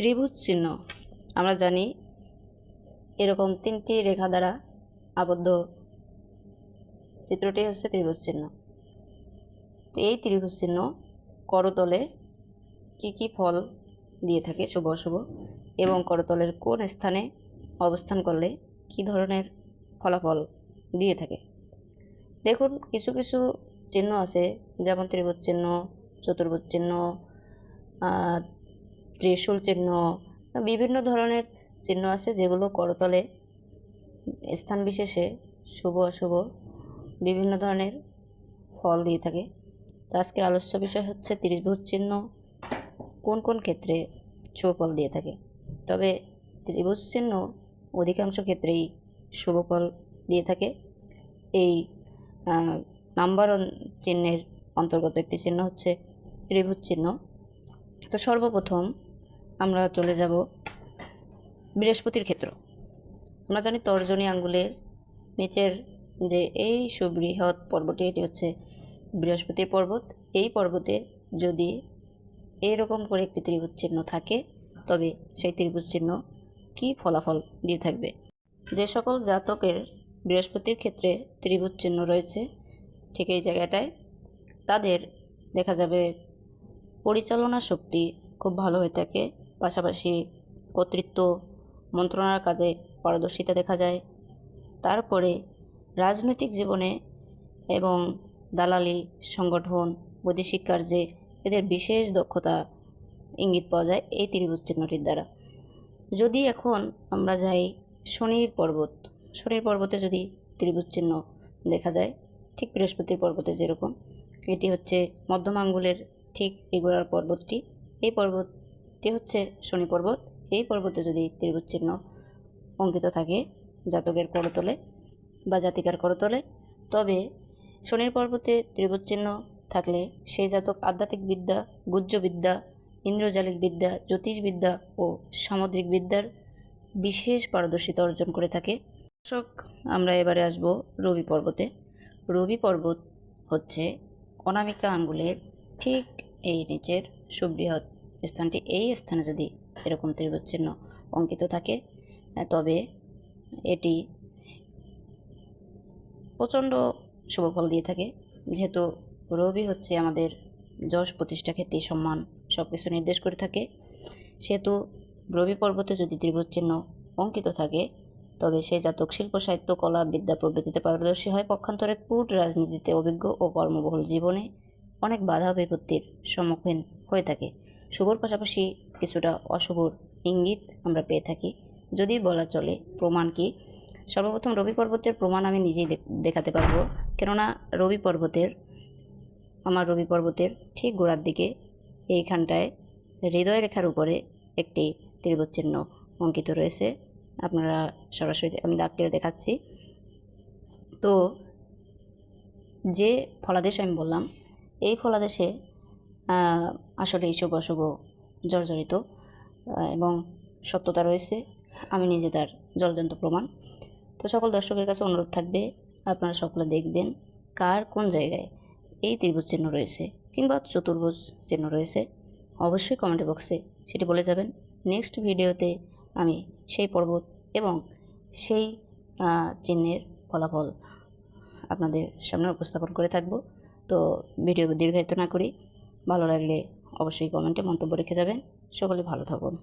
ত্রিভুজ চিহ্ন আমরা জানি এরকম তিনটি রেখা দ্বারা আবদ্ধ চিত্রটি হচ্ছে ত্রিভুজ চিহ্ন। তো এই ত্রিভুজ চিহ্ন করতলে কি ফল দিয়ে থাকে শুভ অশুভ, এবং করতলের কোন স্থানে অবস্থান করলে কি ধরনের ফলাফল দিয়ে থাকে। দেখুন, কিছু কিছু চিহ্ন আছে, যেমন ত্রিভুজ চিহ্ন, চতুর্ভুজ চিহ্ন, ত্রিশূল চিহ্ন, বিভিন্ন ধরনের চিহ্ন আছে যেগুলো করতলে স্থান বিশেষে শুভ অশুভ বিভিন্ন ধরনের ফল দিয়ে থাকে। তো আজকের আলোচ্য বিষয় হচ্ছে ত্রিভুজ চিহ্ন কোন কোন ক্ষেত্রে শুভ ফল দিয়ে থাকে। তবে ত্রিভুজ চিহ্ন অধিকাংশ ক্ষেত্রেই শুভ ফল দিয়ে থাকে। এই নাম্বার চিহ্নের অন্তর্গত একটি চিহ্ন হচ্ছে ত্রিভুজ চিহ্ন। তো সর্বপ্রথম আমরা চলে যাব বৃহস্পতির ক্ষেত্র। আমরা জানি তর্জনী আঙ্গুলের নিচের যে এই সুবৃহৎ পর্বটি, এটি হচ্ছে বৃহস্পতির পর্বত। এই পর্বতে যদি এইরকম করে একটি ত্রিভুজ চিহ্ন থাকে, তবে সেই ত্রিভুজ চিহ্ন কি ফলাফল দিয়ে থাকবে। যে সকল জাতকের বৃহস্পতির ক্ষেত্রে ত্রিভুজ চিহ্ন রয়েছে ঠিক এই জায়গাটায়, তাদের দেখা যাবে পরিচালনা শক্তি খুব ভালো হয়ে থাকে, পাশাপাশি কর্তৃত্ব, মন্ত্রণার কাজে পারদর্শিতা দেখা যায়। তারপরে রাজনৈতিক জীবনে এবং দালালি, সংগঠন, বৈদেশিক কার্যে এদের বিশেষ দক্ষতা ইঙ্গিত পাওয়া যায় এই ত্রিভুজ চিহ্নটির দ্বারা। যদি এখন আমরা যাই শনির পর্বত, শনির পর্বতে যদি ত্রিভুজ চিহ্ন দেখা যায় ঠিক বৃহস্পতির পর্বতে যেরকম, এটি হচ্ছে মধ্যম আঙ্গুলের ঠিক এগোড়ার পর্বতটি, এই পর্বতটি হচ্ছে শনি পর্বত। এই পর্বতে যদি ত্রিভুজ চিহ্ন অঙ্কিত থাকে জাতকের করতলে বা জাতিকার করতলে, তবে শনির পর্বতে ত্রিভুজ চিহ্ন থাকলে সেই জাতক আধ্যাত্মিক বিদ্যা, গুহ্যবিদ্যা, ইন্দ্রজালিক বিদ্যা, জ্যোতিষবিদ্যা ও সামুদ্রিক বিদ্যার বিশেষ পারদর্শিতা অর্জন করে থাকে। দর্শক, আমরা এবারে আসব রবি পর্বতে। রবি পর্বত হচ্ছে অনামিকা আঙ্গুলের ঠিক এই নিচের সুবৃহৎ স্থানটি। এই স্থানে যদি এরকম ত্রিভুজ চিহ্ন অঙ্কিত থাকে, তবে এটি প্রচণ্ড শুভফল দিয়ে থাকে। যেহেতু রবি হচ্ছে আমাদের যশ, প্রতিষ্ঠা, খ্যাতি, সম্মান সব কিছু নির্দেশ করে থাকে, সেহেতু রবি পর্বতে যদি ত্রিভুজ চিহ্ন অঙ্কিত থাকে, তবে সেই জাতক শিল্প, সাহিত্য, কলা, বিদ্যা প্রভৃতিতে পারদর্শী হয়। পক্ষান্তরে কূট রাজনীতিতে অভিজ্ঞ ও কর্মবহুল জীবনে অনেক বাধা বিপত্তির সম্মুখীন হয়ে থাকে। শুভর পাশাপাশি কিছুটা অশুভর ইঙ্গিত আমরা পেয়ে থাকি। যদি বলা চলে প্রমাণ কি, সর্বপ্রথম রবি পর্বতের প্রমাণ আমি নিজেই দেখাতে পারবো, কেননা আমার রবি পর্বতের ঠিক গোড়ার দিকে এইখানটায় হৃদয় রেখার উপরে একটি ত্রিভুজ চিহ্ন অঙ্কিত রয়েছে। আপনারা সরাসরি আমি দাগ কেটে দেখাচ্ছি। তো যে ফলাদেশ আমি বললাম, এই ফলাদেশে আসলে শুভ অশুভ জর্জরিত এবং সত্যতা রয়েছে। আমি নিজে তার জলজান্ত প্রমাণ। তো সকল দর্শকের কাছে অনুরোধ থাকবে, আপনারা সকলে দেখবেন কার কোন জায়গায় এই ত্রিভুজ চিহ্ন রয়েছে কিংবা চতুর্ভুজ চিহ্ন রয়েছে, অবশ্যই কমেন্ট বক্সে সেটি বলে যাবেন। নেক্সট ভিডিওতে আমি সেই পর্বত এবং সেই চিহ্নের ফলাফল আপনাদের সামনে উপস্থাপন করে থাকব। তো ভিডিও দীর্ঘায়িত না করি, ভালো লাগলে অবশ্যই কমেন্টে মন্তব্য রেখে যাবেন। সকলে ভালো থাকুন।